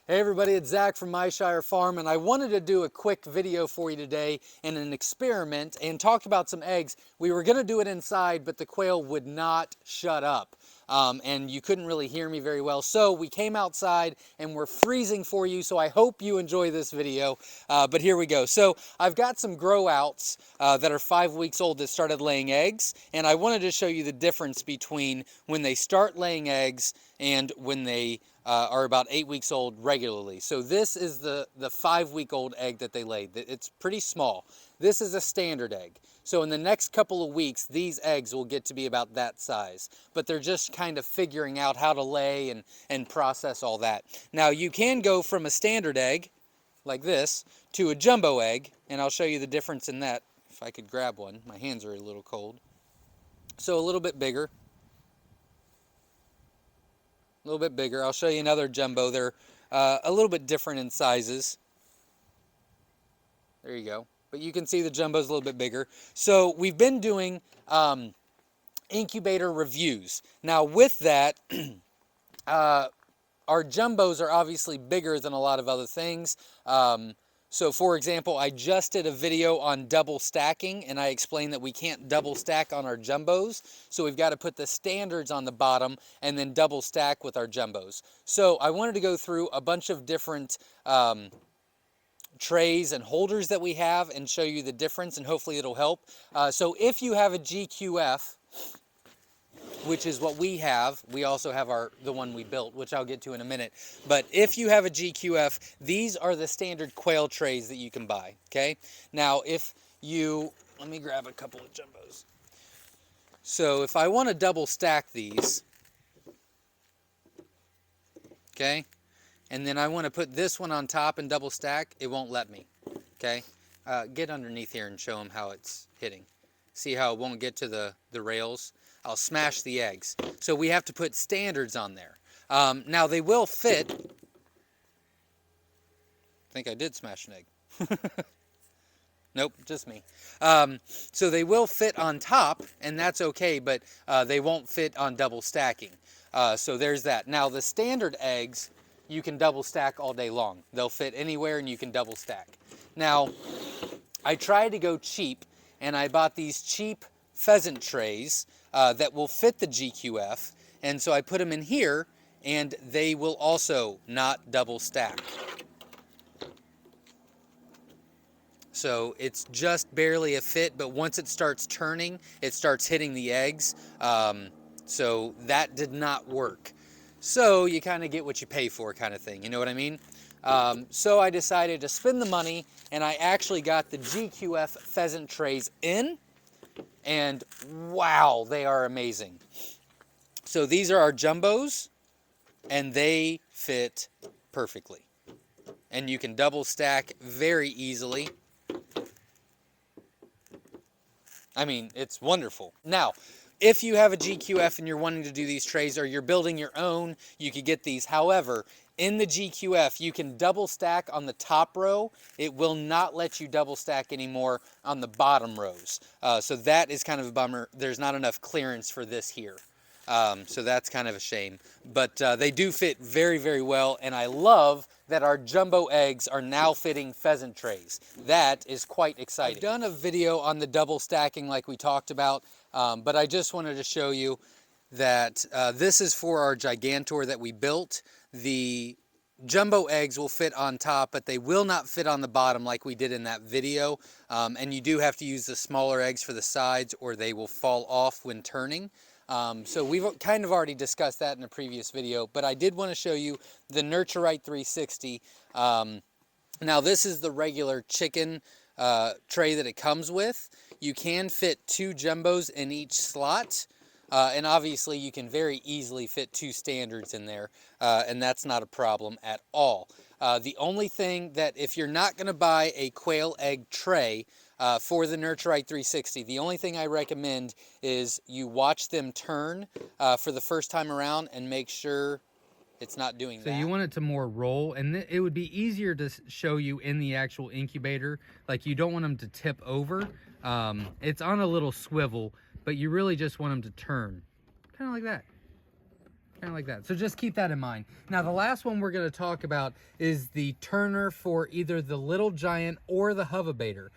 Hey everybody, it's Zach from Myshire Farm, and I wanted to do a quick video for you today in an experiment and talk about some eggs. We were going to do it inside, but the quail would not shut up. And you couldn't really hear me very well. So we came outside and we're freezing for you, so I hope you enjoy this video. But here we go. So I've got some grow outs that are 5 weeks old that started laying eggs, and I wanted to show you the difference between when they start laying eggs and when they are about 8 weeks old regularly. So this is the 5-week-old egg that they laid. It's pretty small. This is a standard egg. So in the next couple of weeks, these eggs will get to be about that size. But they're just kind of figuring out how to lay and process all that. Now you can go from a standard egg, like this, to a jumbo egg, and I'll show you the difference in that. If I could grab one. My hands are a little cold. So a little bit bigger. A little bit bigger. I'll show you another jumbo. They're a little bit different in sizes. There you go. But you can see the jumbo's a little bit bigger. So we've been doing incubator reviews. Now with that, our jumbos are obviously bigger than a lot of other things. So for example, I just did a video on double stacking, and I explained that we can't double stack on our jumbos. So we've got to put the standards on the bottom and then double stack with our jumbos. So I wanted to go through a bunch of different trays and holders that we have and show you the difference, and hopefully it'll help. So if you have a GQF, which is what we have. We also have the one we built, which I'll get to in a minute. But if you have a GQF, these are the standard quail trays that you can buy, okay? Now, if you, let me grab a couple of jumbos. So if I want to double stack these, okay, and then I want to put this one on top and double stack, it won't let me, okay? Get underneath here and show them how it's hitting. See how it won't get to the rails? I'll smash the eggs. So we have to put standards on there. Now they will fit. I think I did smash an egg. Nope, just me. So they will fit on top, and that's okay, but they won't fit on double stacking. So there's that. Now the standard eggs, you can double stack all day long. They'll fit anywhere and you can double stack. Now, I tried to go cheap, and I bought these cheap pheasant trays that will fit the GQF, and so I put them in here, and they will also not double stack. So it's just barely a fit, but once it starts turning, it starts hitting the eggs. So that did not work. So you kind of get what you pay for, kind of thing, you know what I mean? So I decided to spend the money, and I actually got the GQF pheasant trays in, and wow, they are amazing. So these are our jumbos, and they fit perfectly. And you can double stack very easily. I mean, it's wonderful. Now, if you have a GQF and you're wanting to do these trays, or you're building your own, you could get these. However, in the GQF, you can double stack on the top row. It will not let you double stack anymore on the bottom rows. So that is kind of a bummer. There's not enough clearance for this here. So that's kind of a shame. But they do fit very, very well, and I love that our jumbo eggs are now fitting pheasant trays. That is quite exciting. I've done a video on the double stacking like we talked about, but I just wanted to show you that this is for our Gigantor that we built. The jumbo eggs will fit on top, but they will not fit on the bottom like we did in that video. And you do have to use the smaller eggs for the sides, or they will fall off when turning. So we've kind of already discussed that in a previous video, but I did want to show you the Nurture Right 360. Now this is the regular chicken tray that it comes with. You can fit 2 jumbos in each slot. And obviously you can very easily fit 2 standards in there, and that's not a problem at all. The only thing that, if you're not going to buy a quail egg tray for the Nurture Right 360, the only thing I recommend is you watch them turn for the first time around and make sure it's not doing that. So you want it to more roll, and it would be easier to show you in the actual incubator. Like, you don't want them to tip over. It's on a little swivel, but you really just want them to turn, kind of like that. kind of like that. So just keep that in mind. Now, the last one we're going to talk about is the turner for either the Little Giant or the Hovabator.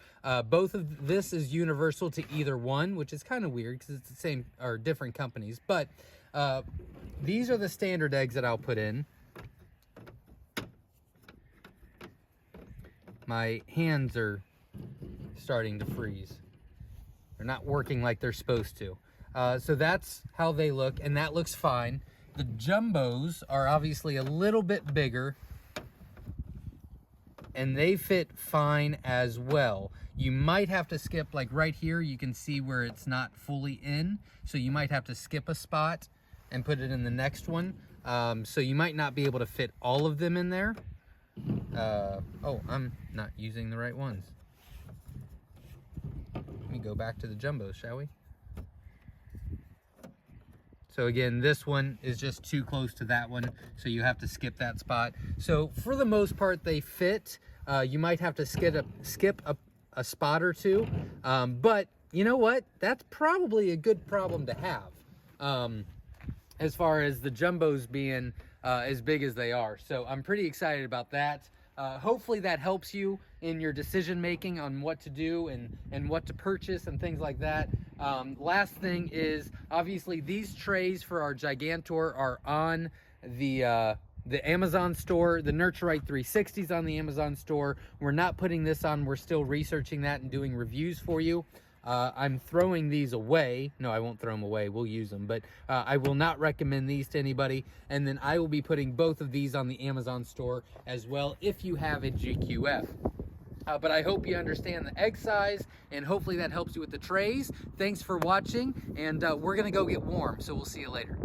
Both of this is universal to either one, which is kind of weird because it's the same or different companies. But these are the standard eggs that I'll put in. My hands are starting to freeze. They're not working like they're supposed to. So that's how they look, and that looks fine. The jumbos are obviously a little bit bigger, and they fit fine as well. You might have to skip, like right here, you can see where it's not fully in, so you might have to skip a spot and put it in the next one. So you might not be able to fit all of them in there. Oh, I'm not using the right ones. Let me go back to the jumbos, shall we? So again, this one is just too close to that one, so you have to skip that spot. So for the most part, they fit. You might have to skip a spot or two, but you know what? That's probably a good problem to have, as far as the jumbos being as big as they are. So I'm pretty excited about that. Hopefully that helps you in your decision making on what to do and what to purchase and things like that. Last thing is, obviously these trays for our Gigantor are on the Amazon store. The Nurturite 360's on the Amazon store. We're not putting this on. We're still researching that and doing reviews for you. I'm throwing these away. No, I won't throw them away. We'll use them. But I will not recommend these to anybody. And then I will be putting both of these on the Amazon store as well if you have a GQF. But I hope you understand the egg size, and hopefully that helps you with the trays. Thanks for watching, and we're going to go get warm, so we'll see you later.